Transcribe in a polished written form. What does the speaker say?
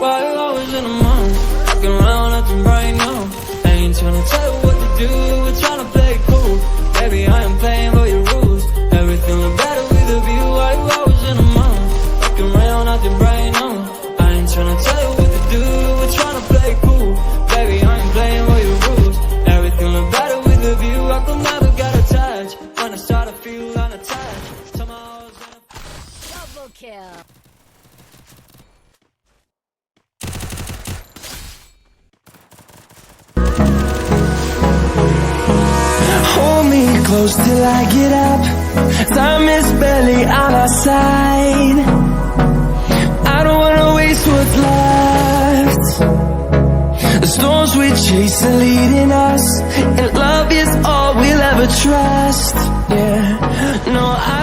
Why you always in the mind? Fucking around acting right now. I ain't tryna tell you what to do, we're tryna play cool. Baby, I am playing by your rules. Everything look better with a view. Why you always in the mind? Fucking around acting right now. I ain't tryna tell you what to do, we're tryna play cool. Baby, I ain't playing by your rules. Everything look better with a view. I could never get attached. When I start to feel unattached, somehow I was gonna... Double kill. Hold me close till I get up. Time is barely on our side. I don't wanna waste what's left. The storms we chase are leading us, and love is all we'll ever trust. Yeah, no, I